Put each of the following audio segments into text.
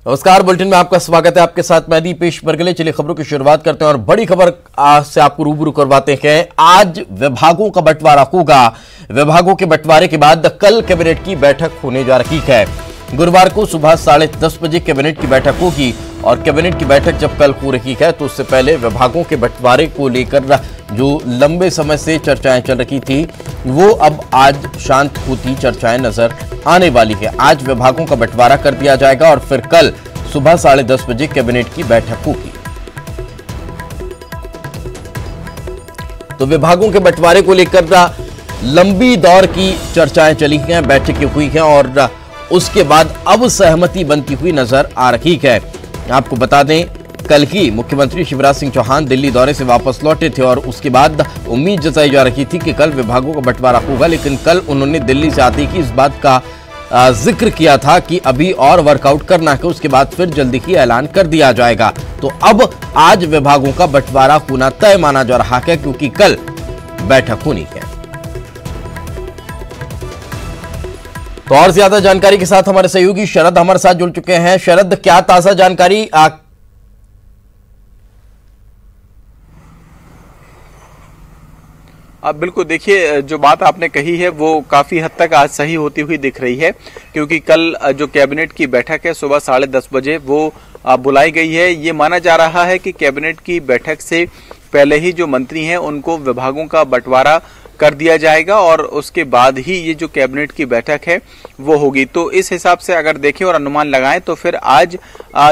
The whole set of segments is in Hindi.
नमस्कार, बुलेटिन में आपका स्वागत है। आपके साथ मैं दीपेश बरगले। चलिए खबरों की शुरुआत करते हैं और बड़ी खबर से आपको रूबरू करवाते हैं। आज विभागों का बंटवारा होगा। विभागों के बंटवारे के बाद कल कैबिनेट की बैठक होने जा रही है। गुरुवार को सुबह 10:30 बजे कैबिनेट की बैठक होगी और कैबिनेट की बैठक जब कल हो रही है तो उससे पहले विभागों के बंटवारे को लेकर जो लंबे समय से चर्चाएं चल रही थी वो अब आज शांत होती चर्चाएं नजर आने वाली है। आज विभागों का बंटवारा कर दिया जाएगा और फिर कल सुबह 10:30 बजे कैबिनेट की बैठक होगी। तो विभागों के बंटवारे को लेकर लंबी दौर की चर्चाएं चली हैं, बैठकें हुई हैं और उसके बाद अब सहमति बनती हुई नजर आ रही है। आपको बता दें, कल ही मुख्यमंत्री शिवराज सिंह चौहान दिल्ली दौरे से वापस लौटे थे और उसके बाद उम्मीद जताई जा रही थी कि कल विभागों का बंटवारा होगा, लेकिन कल उन्होंने दिल्ली से आते ही इस बात का जिक्र किया था कि अभी और वर्कआउट करना है, उसके बाद फिर जल्दी ही ऐलान कर दिया जाएगा। तो अब आज विभागों का बंटवारा होना तय माना जा रहा है क्योंकि कल बैठक होनी है। तो और ज्यादा जानकारी के साथ हमारे सहयोगी शरद हमारे साथ जुड़ चुके हैं। शरद, क्या ताजा जानकारी? अब बिल्कुल देखिए, जो बात आपने कही है वो काफी हद तक आज सही होती हुई दिख रही है क्योंकि कल जो कैबिनेट की बैठक है सुबह 10:30 बजे वो बुलाई गई है। ये माना जा रहा है कि कैबिनेट की बैठक से पहले ही जो मंत्री हैं उनको विभागों का बंटवारा कर दिया जाएगा और उसके बाद ही ये जो कैबिनेट की बैठक है वो होगी। तो इस हिसाब से अगर देखें और अनुमान लगाएं तो फिर आज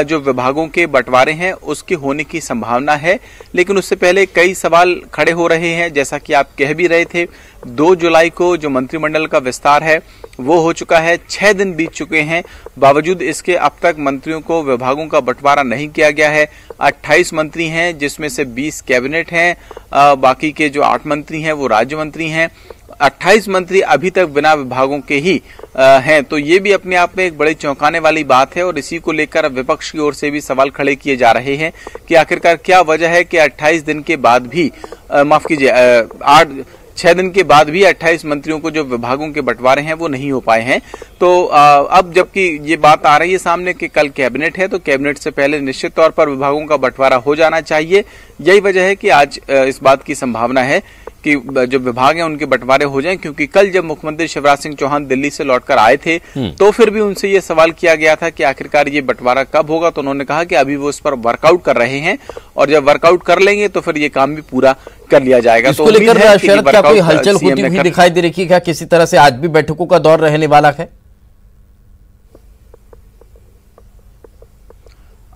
जो विभागों के बंटवारे हैं उसके होने की संभावना है, लेकिन उससे पहले कई सवाल खड़े हो रहे हैं। जैसा कि आप कह भी रहे थे, 2 जुलाई को जो मंत्रिमंडल का विस्तार है वो हो चुका है, 6 दिन बीत चुके हैं, बावजूद इसके अब तक मंत्रियों को विभागों का बंटवारा नहीं किया गया है। 28 मंत्री हैं जिसमें से 20 कैबिनेट हैं, बाकी के जो 8 मंत्री हैं वो राज्य मंत्री हैं। 28 मंत्री अभी तक बिना विभागों के ही हैं, तो ये भी अपने आप में एक बड़े चौंकाने वाली बात है और इसी को लेकर विपक्ष की ओर से भी सवाल खड़े किए जा रहे हैं कि आखिरकार क्या वजह है कि 28 दिन के बाद भी 6 दिन के बाद भी 28 मंत्रियों को जो विभागों के बंटवारे हैं वो नहीं हो पाए हैं। तो अब जबकि ये बात आ रही है सामने कि कल कैबिनेट है तो कैबिनेट से पहले निश्चित तौर पर विभागों का बंटवारा हो जाना चाहिए। यही वजह है कि आज इस बात की संभावना है कि जो विभाग हैं उनके बंटवारे हो जाएं, क्योंकि कल जब मुख्यमंत्री शिवराज सिंह चौहान दिल्ली से लौटकर आए थे तो फिर भी उनसे ये सवाल किया गया था कि आखिरकार ये बंटवारा कब होगा, तो उन्होंने कहा कि अभी वो इस पर वर्कआउट कर रहे हैं और जब वर्कआउट कर लेंगे तो फिर ये काम भी पूरा कर लिया जाएगा। इसको लेकर शरद क्या कोई हलचल होती हुई दिखाई दे रही है? क्या किसी तरह से आज भी बैठकों का दौर रहने वाला है?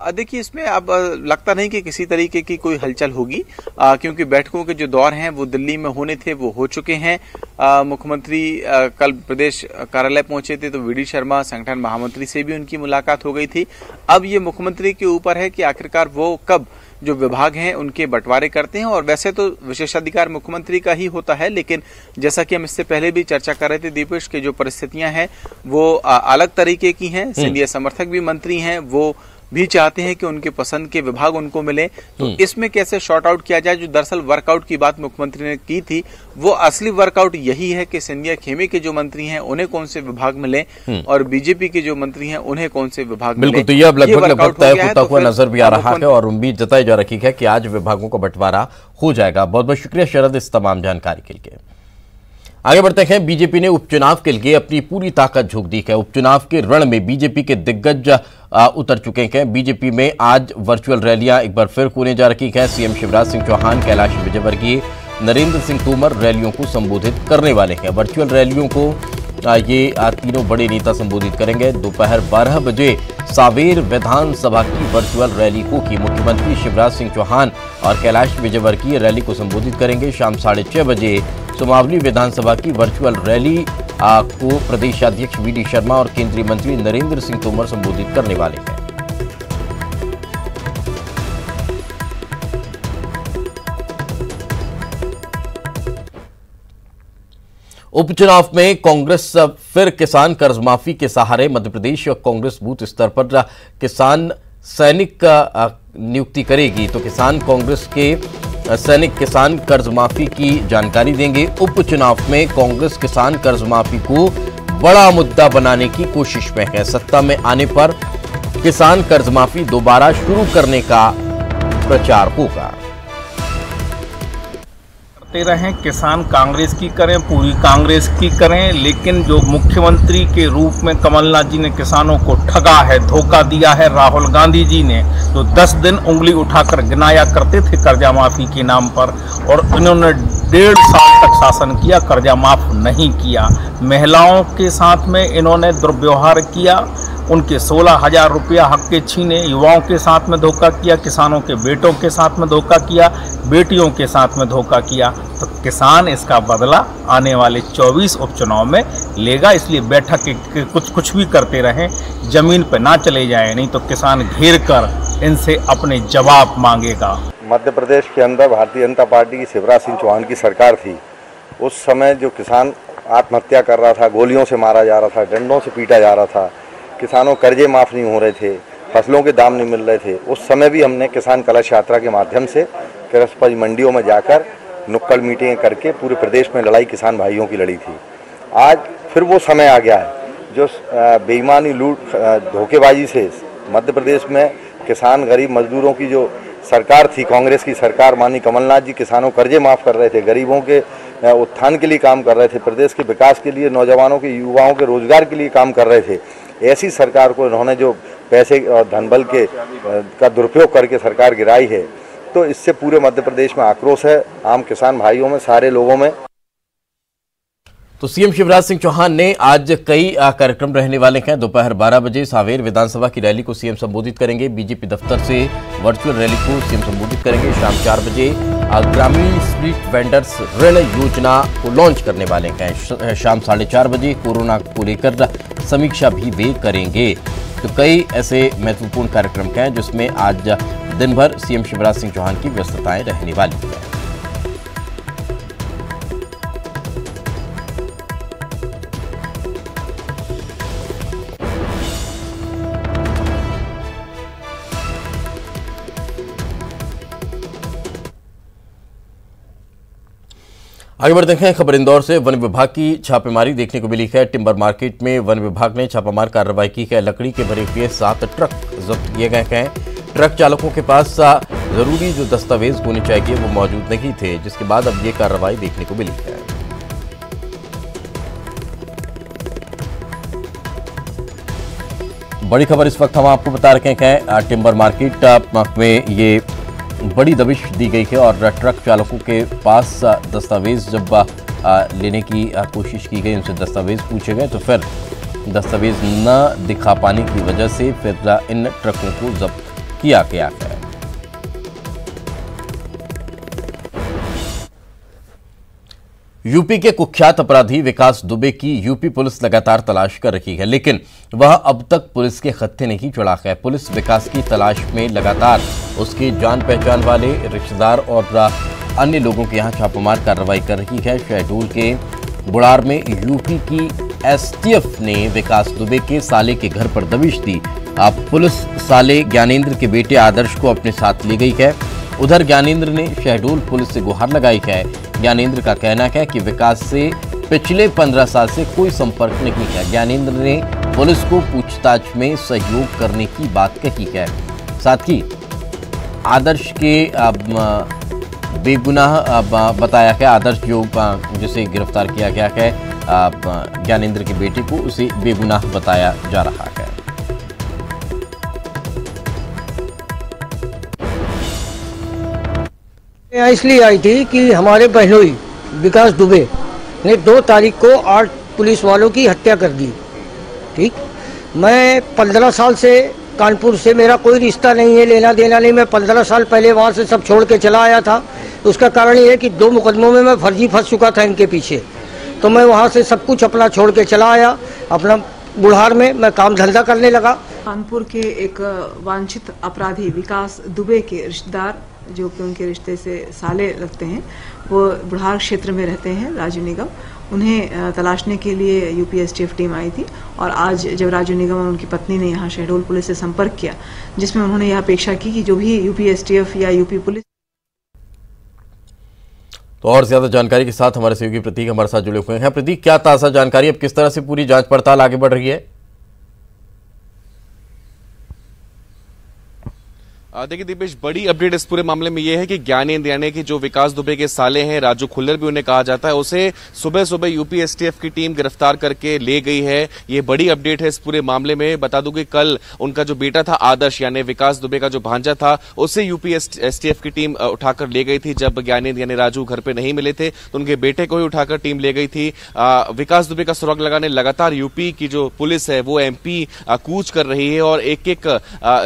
देखिए, इसमें अब लगता नहीं कि किसी तरीके की कोई हलचल होगी क्योंकि बैठकों के जो दौर हैं वो दिल्ली में होने थे वो हो चुके हैं। मुख्यमंत्री कल प्रदेश कार्यालय पहुंचे थे तो वीडी शर्मा संगठन महामंत्री से भी उनकी मुलाकात हो गई थी। अब ये मुख्यमंत्री के ऊपर है कि आखिरकार वो कब जो विभाग हैं उनके बंटवारे करते हैं। और वैसे तो विशेषाधिकार मुख्यमंत्री का ही होता है, लेकिन जैसा कि हम इससे पहले भी चर्चा कर रहे थे दीपेश की जो परिस्थितियां हैं वो अलग तरीके की हैं। सिंधिया समर्थक भी मंत्री हैं, वो भी चाहते हैं कि उनके पसंद के विभाग उनको मिले। तो इसमें कैसे शॉर्ट आउट किया जाए? जो दरअसल वर्कआउट की बात मुख्यमंत्री ने की थी वो असली वर्कआउट यही है कि सिंधिया खेमे के जो मंत्री हैं उन्हें कौन से विभाग मिले और बीजेपी के जो मंत्री हैं उन्हें कौन से विभाग मिले। बिल्कुल, तो ये अब लगभग तय होता हुआ नजर भी आ रहा है और उम्मीद जताई जा रही है कि आज विभागों का बंटवारा हो जाएगा। बहुत बहुत शुक्रिया शरद इस तमाम जानकारी के लिए। आगे बढ़ते हैं। बीजेपी ने उपचुनाव के लिए अपनी पूरी ताकत झोंक दी है। उपचुनाव के रण में बीजेपी के दिग्गज उतर चुके हैं। बीजेपी में आज वर्चुअल रैलियां एक बार फिर होने जा रही है। सीएम शिवराज सिंह चौहान, कैलाश विजयवर्गीय, नरेंद्र सिंह तोमर रैलियों को संबोधित करने वाले हैं। वर्चुअल रैलियों को ये तीनों बड़े नेता संबोधित करेंगे। दोपहर 12 बजे सावेर विधानसभा की वर्चुअल रैली होगी। मुख्यमंत्री शिवराज सिंह चौहान और कैलाश विजयवर्गीय रैली को संबोधित करेंगे। शाम 6:30 बजे सुमावली विधानसभा की वर्चुअल रैली को प्रदेशाध्यक्ष वीडी शर्मा और केंद्रीय मंत्री नरेंद्र सिंह तोमर संबोधित करने वाले हैं। उपचुनाव में कांग्रेस फिर किसान कर्ज माफी के सहारे मध्य प्रदेश कांग्रेस बूथ स्तर पर किसान सैनिक का नियुक्ति करेगी। तो किसान कांग्रेस के सैनिक किसान कर्ज माफी की जानकारी देंगे। उपचुनाव में कांग्रेस किसान कर्ज माफी को बड़ा मुद्दा बनाने की कोशिश में है। सत्ता में आने पर किसान कर्ज माफी दोबारा शुरू करने का प्रचार होगा। करते रहें, किसान कांग्रेस की करें, पूरी कांग्रेस की करें, लेकिन जो मुख्यमंत्री के रूप में कमलनाथ जी ने किसानों को ठगा है, धोखा दिया है, राहुल गांधी जी ने जो 10 दिन उंगली उठाकर गिनाया करते थे कर्जा माफी के नाम पर, और इन्होंने 1.5 साल तक शासन किया, कर्जा माफ नहीं किया। महिलाओं के साथ में इन्होंने दुर्व्यवहार किया, उनके 16,000 रुपया हक के छीने, युवाओं के साथ में धोखा किया, किसानों के बेटों के साथ में धोखा किया, बेटियों के साथ में धोखा किया। तो किसान इसका बदला आने वाले 24 उपचुनाव में लेगा। इसलिए बैठक के कुछ भी करते रहें, जमीन पर ना चले जाएं, नहीं तो किसान घेर कर इनसे अपने जवाब मांगेगा। मध्य प्रदेश के अंदर भारतीय जनता पार्टी की शिवराज सिंह चौहान की सरकार थी। उस समय जो किसान आत्महत्या कर रहा था, गोलियों से मारा जा रहा था, डंडों से पीटा जा रहा था, किसानों कर्जे माफ़ नहीं हो रहे थे, फसलों के दाम नहीं मिल रहे थे, उस समय भी हमने किसान कलश यात्रा के माध्यम से कृषि मंडियों में जाकर नुक्कड़ मीटिंगें करके पूरे प्रदेश में लड़ाई किसान भाइयों की लड़ी थी। आज फिर वो समय आ गया है जो बेईमानी, लूट, धोखेबाजी से मध्य प्रदेश में किसान, गरीब मजदूरों की जो सरकार थी, कांग्रेस की सरकार, माननीय कमलनाथ जी किसानों कर्जे माफ़ कर रहे थे, गरीबों के उत्थान के लिए काम कर रहे थे, प्रदेश के विकास के लिए, नौजवानों के, युवाओं के रोजगार के लिए काम कर रहे थे। ऐसी सरकार को इन्होंने जो पैसे और धनबल के का दुरुपयोग करके सरकार गिराई है, तो इससे पूरे मध्य प्रदेश में आक्रोश है, आम किसान भाइयों में, सारे लोगों में। तो सीएम शिवराज सिंह चौहान ने आज कई कार्यक्रम रहने वाले हैं। दोपहर 12 बजे सांवेर विधानसभा की रैली को सीएम संबोधित करेंगे। बीजेपी दफ्तर से वर्चुअल रैली को सीएम संबोधित करेंगे। शाम 4 बजे ग्रामीण स्ट्रीट वेंडर्स ऋण योजना को लॉन्च करने वाले हैं। शाम 4:30 बजे कोरोना को लेकर समीक्षा भी वे करेंगे। तो कई ऐसे महत्वपूर्ण कार्यक्रम हैं जिसमें आज दिन भर सीएम शिवराज सिंह चौहान की व्यस्तताएं रहने वाली हैं। आगे बढ़ते हैं, खबर इंदौर से। वन विभाग की छापेमारी देखने को मिली है। टिम्बर मार्केट में वन विभाग ने छापामार कार्रवाई की है। लकड़ी के भरे हुए 7 ट्रक जब्त किए गए हैं। ट्रक चालकों के पास जरूरी जो दस्तावेज होने चाहिए वो मौजूद नहीं थे, जिसके बाद अब ये कार्रवाई देखने को मिली है। बड़ी खबर इस वक्त हम आपको बता रहे हैं, टिम्बर मार्केट में ये बड़ी दबिश दी गई है और ट्रक चालकों के पास दस्तावेज जब लेने की कोशिश की गई, उनसे दस्तावेज पूछे गए तो फिर दस्तावेज न दिखा पाने की वजह से फिर इन ट्रकों को जब्त किया गया है। यूपी के कुख्यात अपराधी विकास दुबे की यूपी पुलिस लगातार तलाश कर रही है, लेकिन वह अब तक पुलिस के खत्ते नहीं चढ़ा है। पुलिस विकास की तलाश में लगातार उसके जान पहचान वाले रिश्तेदार और अन्य लोगों के यहां छापामार कार्रवाई कर रही है। शहडोल के बुढ़ार में यूपी की एसटीएफ ने विकास दुबे के साले के घर पर दबिश दी। अब पुलिस साले ज्ञानेंद्र के बेटे आदर्श को अपने साथ ले गई है। उधर ज्ञानेंद्र ने शहडोल पुलिस से गुहार लगाई है। ज्ञानेंद्र का कहना है कि विकास से पिछले 15 साल से कोई संपर्क नहीं है। ज्ञानेंद्र ने पुलिस को पूछताछ में सहयोग करने की बात कही है। साथ ही आदर्श के बेगुनाह बताया है। आदर्श जो जिसे गिरफ्तार किया गया है ज्ञानेंद्र के बेटे को, उसे बेगुनाह बताया जा रहा है। इसलिए आई थी कि हमारे बहनोई विकास दुबे ने 2 तारीख को 8 पुलिस वालों की हत्या कर दी। ठीक, मैं 15 साल से कानपुर से मेरा कोई रिश्ता नहीं है, लेना देना नहीं। मैं 15 साल पहले वहाँ से सब छोड़ के चला आया था। उसका कारण ये है कि 2 मुकदमों में मैं फर्जी फंस चुका था इनके पीछे, तो मैं वहाँ से सब कुछ अपना छोड़ के चला आया। अपना बुढ़ार में मैं काम धंधा करने लगा। कानपुर के एक वांछित अपराधी विकास दुबे के रिश्तेदार, जो कि उनके रिश्ते से साले लगते हैं, वो बुढ़ार क्षेत्र में रहते हैं, राजू निगम। उन्हें तलाशने के लिए यूपी एसटीएफ टीम आई थी और आज जब राजू निगम और उनकी पत्नी ने यहाँ शहडोल पुलिस से संपर्क किया, जिसमें उन्होंने यह अपेक्षा की कि जो भी यूपी एसटीएफ या यूपी पुलिस। तो और ज्यादा जानकारी के साथ हमारे सहयोगी प्रतीक हमारे साथ जुड़े हुए हैं। प्रतीक, क्या ताजा जानकारी, अब किस तरह से पूरी जांच पड़ताल आगे बढ़ रही है? देखिए दीपेश, बड़ी अपडेट इस पूरे मामले में यह है कि ज्ञानेंद्र यानी कि जो विकास दुबे के साले हैं, राजू खुल्लर भी उन्हें कहा जाता है, उसे सुबह सुबह यूपी एसटीएफ की टीम गिरफ्तार करके ले गई है। ये बड़ी अपडेट है इस पूरे मामले में। बता दूं कि कल उनका जो बेटा था आदर्श यानी विकास दुबे का जो भांजा था, उसे यूपी एसटीएफ की टीम उठाकर ले गई थी। जब ज्ञानेंद्र यानी राजू घर पे नहीं मिले थे तो उनके बेटे को ही उठाकर टीम ले गई थी। विकास दुबे का सुराग लगाने लगातार यूपी की जो पुलिस है वो एमपी कूच कर रही है और एक एक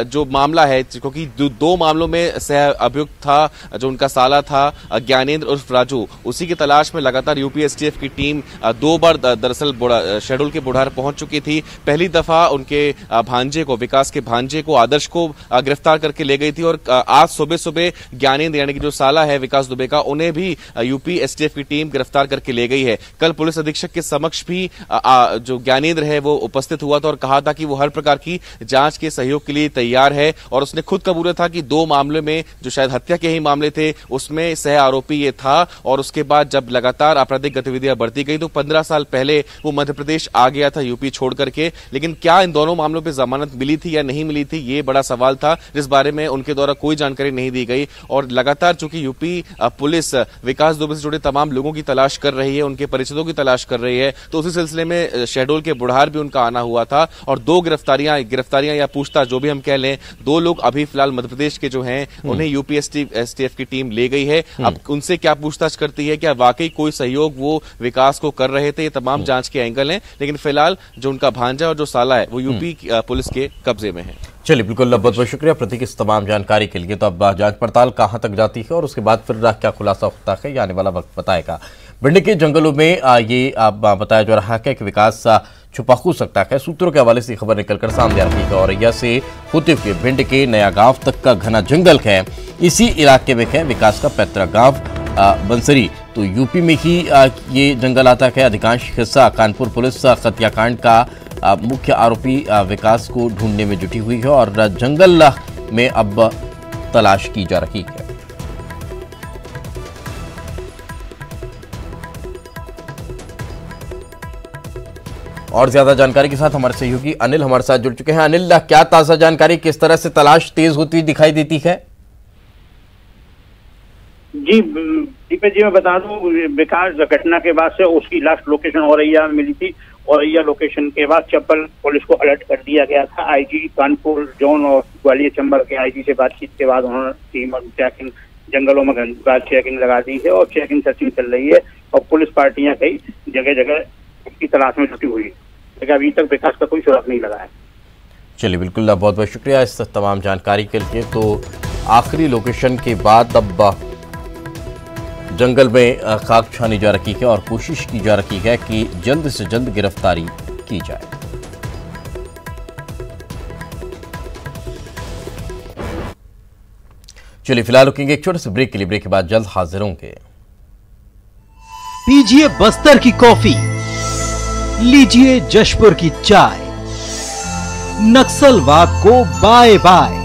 जो मामला है, क्योंकि दो मामलों में सह अभियुक्त था जो उनका साला था ज्ञानेंद्र उर्फ राजू, उसी की तलाश में लगातार यूपी एसटीएफ की टीम 2 बार दरअसल शहडोल के बुढ़ार पहुंच चुकी थी। पहली दफा उनके भांजे को, विकास के भांजे को, आदर्श को गिरफ्तार करके ले गई थी और आज सुबह सुबह ज्ञानेंद्र यानी कि जो साला है विकास दुबे का, उन्हें भी यूपी एसटीएफ की टीम गिरफ्तार करके ले गई है। कल पुलिस अधीक्षक के समक्ष भी जो ज्ञानेंद्र है वो उपस्थित हुआ था और कहा था कि वो हर प्रकार की जांच के सहयोग के लिए तैयार है और उसने खुद कबूला था कि 2 मामले में जो शायद हत्या के ही मामले थे उसमें सह आरोपी ये था। और उसके बाद जब लगातार आपराधिक गतिविधियां बढ़ती गई तो 15 साल पहले वो मध्य प्रदेश आ गया था यूपी छोड़ करके। लेकिन क्या इन दोनों मामलों पर जमानत मिली थी या नहीं मिली थी, ये बड़ा सवाल था जिस बारे में उनके द्वारा कोई जानकारी नहीं दी गई। और लगातार चूंकि यूपी पुलिस विकास दुबे से जुड़े तमाम लोगों की तलाश कर रही है, उनके परिचितों की तलाश कर रही है, तो उसी सिलसिले में शहडोल के बुढ़ार भी उनका आना हुआ था और 2 गिरफ्तारियां या पूछताछ जो भी हम कह लें, 2 लोग अभी फिलहाल मध्य प्रदेश के जो हैं उन्हें यूपी एसटीएफ की टीम ले गई है। अब उनसे क्या पूछताछ करती है, क्या वाकई कोई सहयोग वो विकास को कर रहे थे, ये तमाम जांच के एंगल हैं। लेकिन फिलहाल जो उनका भांजा और जो साला है वो यूपी पुलिस के कब्जे में है। चलिए, बिल्कुल बहुत बहुत शुक्रिया प्रतीक इस तमाम जानकारी के लिए। तो अब जांच पड़ताल कहां तक जाती है और उसके बाद फिर क्या खुलासा होता है, ये आने वाला वक्त बताएगा। भिंड के जंगलों में ये बताया जा रहा है कि विकास छुपा हो सकता है। सूत्रों के हवाले से खबर निकलकर सामने आ रही है। औरैया से होते हुए भिंड के नया गांव तक का घना जंगल है। इसी इलाके में है विकास का पैतृक गांव बंसरी। तो यूपी में ही ये जंगल आता है। अधिकांश हिस्सा कानपुर पुलिस हत्याकांड का मुख्य आरोपी विकास को ढूंढने में जुटी हुई है और जंगल में अब तलाश की जा रही है। और ज्यादा जानकारी के साथ हमारे सहयोगी अनिल हमारे साथ जुड़ चुके हैं। अनिल, क्या ताजा जानकारी, किस तरह से तलाश तेज होती दिखाई देती है? जी दीपेश जी, मैं बता दूं, विकास घटना के बाद से उसकी लास्ट लोकेशन औरैया में मिली थी। औरैया लोकेशन के बाद चप्पल पुलिस को अलर्ट कर दिया गया था। आईजी कानपुर जोन और ग्वालियर चंबल के आईजी से बातचीत के बाद उन्होंने टीम और चेकिंग जंगलों में चेकिंग लगा दी है और चेकिंग सर्चिंग चल रही है और पुलिस पार्टियां कई जगह जगह उसकी तलाश में जुटी हुई है, लेकिन अभी तक विकास का कोई सुराग नहीं लगा है। चलिए, बिल्कुल बहुत बहुत शुक्रिया इस तमाम जानकारी के लिए। तो आखिरी लोकेशन के बाद अब जंगल में खाक छानी जा रही है और कोशिश की जा रही है कि जल्द से जल्द गिरफ्तारी की जाए। चलिए, फिलहाल रुकेंगे एक छोटे से ब्रेक के लिए। ब्रेक के बाद जल्द हाजिर होंगे। पीजिए बस्तर की कॉफी, लीजिए जशपुर की चाय, नक्सलवाद को बाय बाय।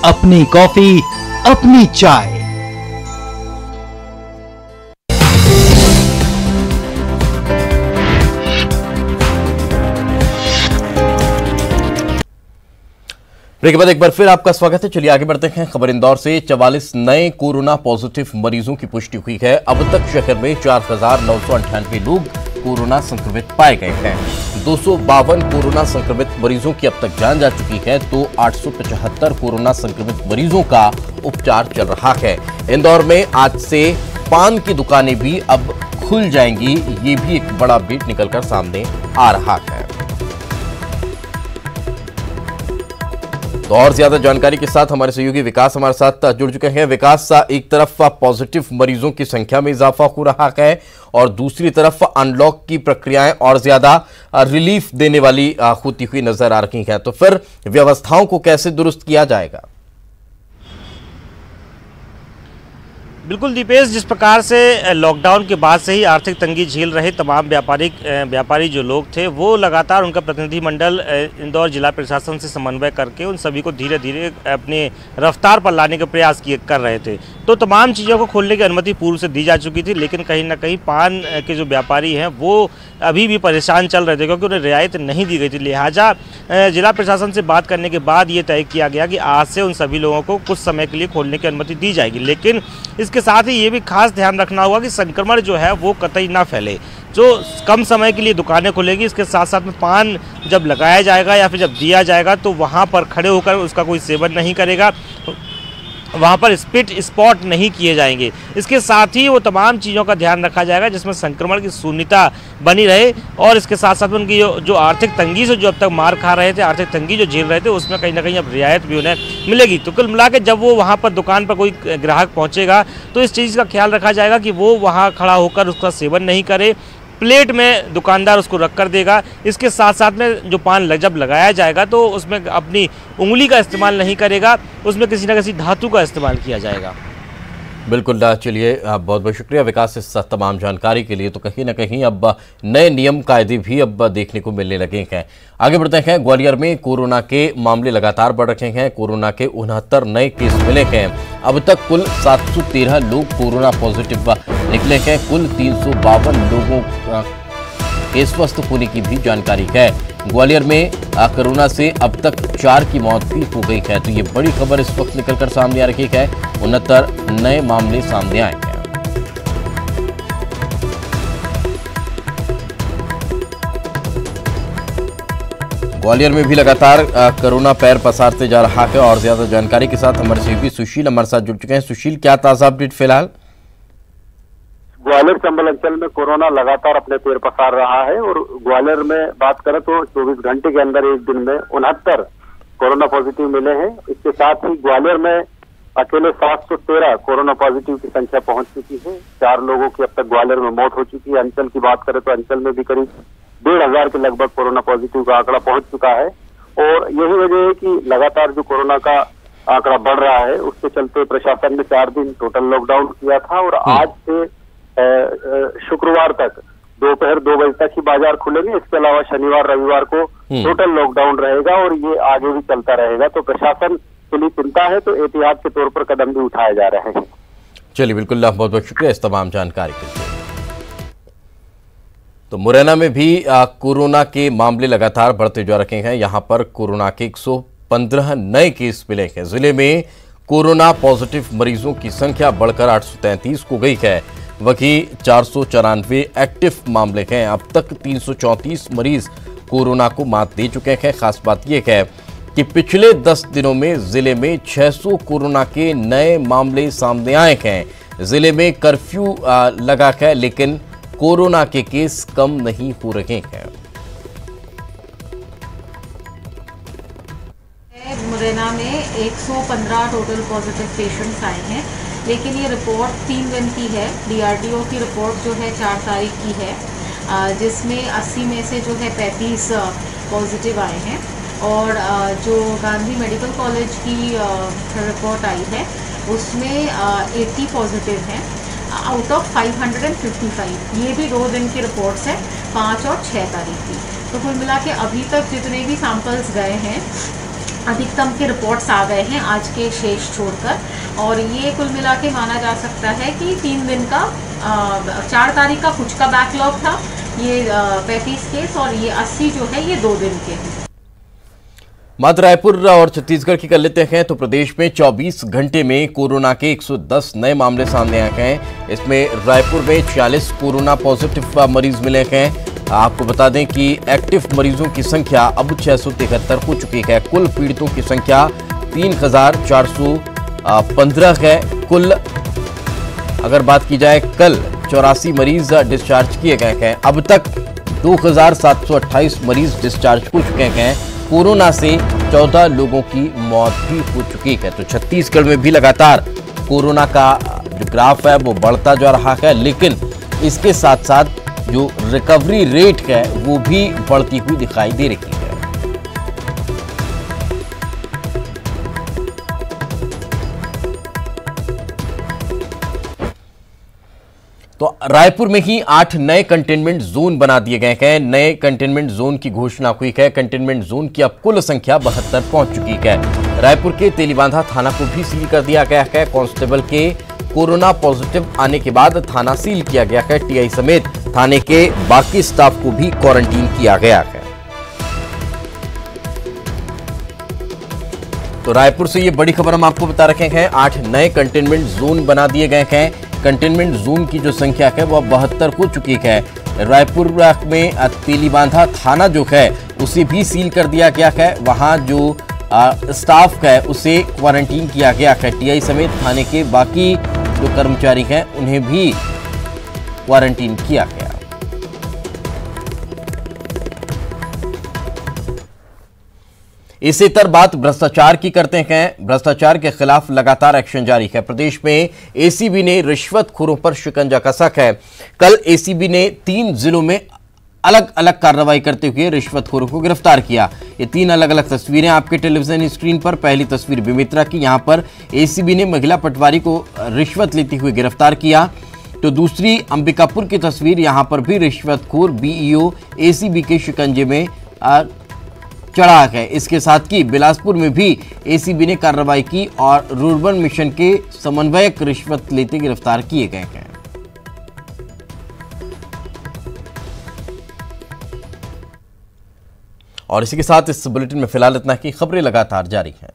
अपनी कॉफी, अपनी चाय। ब्रेक के बाद एक बार फिर आपका स्वागत है। चलिए आगे बढ़ते हैं। खबर इंदौर से 44 नए कोरोना पॉजिटिव मरीजों की पुष्टि हुई है। अब तक शहर में 4,998 लोग कोरोना संक्रमित पाए गए हैं। 252 कोरोना संक्रमित मरीजों की अब तक जान जा चुकी है तो 875 कोरोना संक्रमित मरीजों का उपचार चल रहा है। इंदौर में आज से पान की दुकानें भी अब खुल जाएंगी, ये भी एक बड़ा अपडेट निकलकर सामने आ रहा है। तो और ज्यादा जानकारी के साथ हमारे सहयोगी विकास हमारे साथ जुड़ चुके हैं। विकास, एक तरफ पॉजिटिव मरीजों की संख्या में इजाफा हो रहा है और दूसरी तरफ अनलॉक की प्रक्रियाएं और ज्यादा रिलीफ देने वाली होती हुई नजर आ रही हैं। तो फिर व्यवस्थाओं को कैसे दुरुस्त किया जाएगा? बिल्कुल दीपेश, जिस प्रकार से लॉकडाउन के बाद से ही आर्थिक तंगी झेल रहे तमाम व्यापारी जो लोग थे, वो लगातार उनका प्रतिनिधिमंडल इंदौर जिला प्रशासन से समन्वय करके उन सभी को धीरे धीरे अपने रफ्तार पर लाने का प्रयास कर रहे थे। तो तमाम चीज़ों को खोलने की अनुमति पूर्व से दी जा चुकी थी, लेकिन कहीं ना कहीं पान के जो व्यापारी हैं वो अभी भी परेशान चल रहे थे क्योंकि उन्हें रियायत नहीं दी गई थी। लिहाजा जिला प्रशासन से बात करने के बाद ये तय किया गया कि आज से उन सभी लोगों को कुछ समय के लिए खोलने की अनुमति दी जाएगी। लेकिन इसके साथ ही ये भी खास ध्यान रखना होगा कि संक्रमण जो है वो कतई ना फैले। जो कम समय के लिए दुकानें खुलेगी, इसके साथ साथ में पान जब लगाया जाएगा या फिर जब दिया जाएगा तो वहाँ पर खड़े होकर उसका कोई सेवन नहीं करेगा, वहाँ पर स्पिट स्पॉट नहीं किए जाएंगे। इसके साथ ही वो तमाम चीज़ों का ध्यान रखा जाएगा जिसमें संक्रमण की शून्यता बनी रहे और इसके साथ साथ उनकी जो आर्थिक तंगी से जो अब तक मार खा रहे थे, आर्थिक तंगी जो झेल रहे थे, उसमें कहीं ना कहीं अब रियायत भी उन्हें मिलेगी। तो कुल मिला के जब वो वहाँ पर दुकान पर कोई ग्राहक पहुँचेगा तो इस चीज़ का ख्याल रखा जाएगा कि वो वहाँ खड़ा होकर उसका सेवन नहीं करे, प्लेट में दुकानदार उसको रख कर देगा। इसके साथ साथ में जो पान जब लगाया जाएगा तो उसमें अपनी उंगली का इस्तेमाल नहीं करेगा, उसमें किसी न किसी धातु का इस्तेमाल किया जाएगा। बिल्कुल, चलिए बहुत बहुत शुक्रिया विकास इस तमाम जानकारी के लिए। तो कहीं ना कहीं अब नए नियम कायदे भी अब देखने को मिलने लगे हैं। आगे बढ़ते हैं। ग्वालियर में कोरोना के मामले लगातार बढ़ रहे हैं। कोरोना के 69 नए केस मिले हैं। अब तक कुल 713 लोग कोरोना पॉजिटिव निकले हैं। कुल 352 लोगों के स्वस्थ होने की भी जानकारी है। ग्वालियर में कोरोना से अब तक 4 की मौत भी हो गई है। तो ये बड़ी खबर इस वक्त निकलकर सामने आ रही है। 69 नए मामले सामने आए हैं। ग्वालियर में भी लगातार कोरोना पैर पसारते जा रहा है और ज्यादा जानकारी के साथ हमारे सहयोगी सुशील हमारे साथ जुड़ चुके हैं। सुशील, क्या ताजा अपडेट फिलहाल? ग्वालियर चंबल अंचल में कोरोना लगातार अपने पैर पसार रहा है और ग्वालियर में बात करें तो 24 घंटे के अंदर एक दिन में 69 कोरोना पॉजिटिव मिले हैं। इसके साथ ही ग्वालियर में अकेले 713 कोरोना पॉजिटिव की संख्या पहुंच चुकी है। 4 लोगों की अब तक ग्वालियर में मौत हो चुकी है। अंचल की बात करें तो अंचल में भी करीब 1,500 के लगभग कोरोना पॉजिटिव का आंकड़ा पहुंच चुका है और यही वजह है कि लगातार जो कोरोना का आंकड़ा बढ़ रहा है उसके चलते प्रशासन ने 4 दिन टोटल लॉकडाउन किया था और आज से शुक्रवार तक दोपहर 2 बजे तक ही बाजार खुलेंगे। इसके अलावा शनिवार रविवार को टोटल लॉकडाउन रहेगा और ये आगे भी चलता रहेगा। तो प्रशासन के लिए चिंता है तो एहतियात के तौर पर कदम भी उठाए जा रहे हैं। चलिए, बिल्कुल, बहुत बहुत शुक्रिया इस तमाम जानकारी के लिए। तो मुरैना में भी कोरोना के मामले लगातार बढ़ते जा रहे हैं। यहां पर कोरोना के 115 नए केस मिले हैं। जिले में कोरोना पॉजिटिव मरीजों की संख्या बढ़कर 833 हो गई है। वहीं 494 एक्टिव मामले हैं। अब तक 334 मरीज कोरोना को मात दे चुके हैं। खास बात यह है कि पिछले 10 दिनों में जिले में 600 कोरोना के नए मामले सामने आए हैं। जिले में कर्फ्यू लगा है लेकिन कोरोना के केस कम नहीं हो रहे हैं। मुरैना में 115 टोटल पॉजिटिव पेशेंट्स आए हैं, लेकिन ये रिपोर्ट 3 दिन की है। डीआरडीओ की रिपोर्ट जो है 4 तारीख की है, जिसमें 80 में से जो है 35 पॉजिटिव आए हैं और जो गांधी मेडिकल कॉलेज की रिपोर्ट आई है उसमें 80 पॉजिटिव हैं आउट ऑफ 555। ये भी 2 दिन की रिपोर्ट्स है, 5 और 6 तारीख की। तो कुल मिला के अभी तक जितने भी सैंपल्स गए हैं अधिकतम के रिपोर्ट्स आ गए हैं आज के शेष छोड़कर और ये कुल मिला के माना जा सकता है कि 3 दिन का 4 तारीख का कुछ का बैकलॉग था, ये 35 केस और ये 80 जो है ये 2 दिन के हैं। मात्र रायपुर और छत्तीसगढ़ की कर लेते हैं तो प्रदेश में 24 घंटे में कोरोना के 110 नए मामले सामने आए हैं। इसमें रायपुर में 46 कोरोना पॉजिटिव मरीज मिले हैं। आपको बता दें कि एक्टिव मरीजों की संख्या अब 673 हो चुकी है। कुल पीड़ितों की संख्या 3,415 है। कुल अगर बात की जाए कल 84 मरीज डिस्चार्ज किए गए हैं। अब तक 2,728 मरीज डिस्चार्ज हो चुके हैं। कोरोना से 14 लोगों की मौत भी हो चुकी है। तो छत्तीसगढ़ में भी लगातार कोरोना का जो ग्राफ है वो बढ़ता जा रहा है, लेकिन इसके साथ साथ जो रिकवरी रेट है वो भी बढ़ती हुई दिखाई दे रही है। तो रायपुर में ही 8 नए कंटेनमेंट जोन बना दिए गए हैं। नए कंटेनमेंट जोन की घोषणा हुई है। कंटेनमेंट जोन की अब कुल संख्या 72 पहुंच चुकी है। रायपुर के तेलीबांधा थाना को भी सील कर दिया गया है। कांस्टेबल के कोरोना पॉजिटिव आने के बाद थाना सील किया गया है। टीआई समेत थाने के बाकी स्टाफ को भी क्वारंटीन किया गया है। तो रायपुर से ये बड़ी खबर हम आपको बता रखे हैं। 8 नए कंटेनमेंट जोन बना दिए गए हैं। कंटेनमेंट जोन की जो संख्या है वह 72 हो चुकी है। रायपुर में तेलीबांधा थाना जो है उसे भी सील कर दिया गया है। वहां जो स्टाफ है उसे क्वारंटीन किया गया है। टीआई समेत थाने के बाकी जो कर्मचारी हैं उन्हें भी क्वारंटीन किया गया। इसी तरह बात भ्रष्टाचार की करते हैं। भ्रष्टाचार के खिलाफ लगातार एक्शन जारी है। प्रदेश में एसीबी ने रिश्वतखोरों पर शिकंजा कसा है। कल एसीबी ने 3 जिलों में अलग अलग कार्रवाई करते हुए रिश्वतखोरों को गिरफ्तार किया। ये 3 अलग अलग तस्वीरें आपके टेलीविजन स्क्रीन पर। पहली तस्वीर बेमेतरा की, यहां पर एसीबी ने महिला पटवारी को रिश्वत लेते हुए गिरफ्तार किया। तो दूसरी अंबिकापुर की तस्वीर, यहां पर भी रिश्वतखोर बीईओ एसीबी के शिकंजे में चढ़ा है। इसके साथ ही बिलासपुर में भी एसीबी ने कार्रवाई की और रूरबन मिशन के समन्वयक रिश्वत लेते गिरफ्तार किए गए हैं। और इसी के साथ इस बुलेटिन में फिलहाल इतना ही। खबरें लगातार जारी हैं।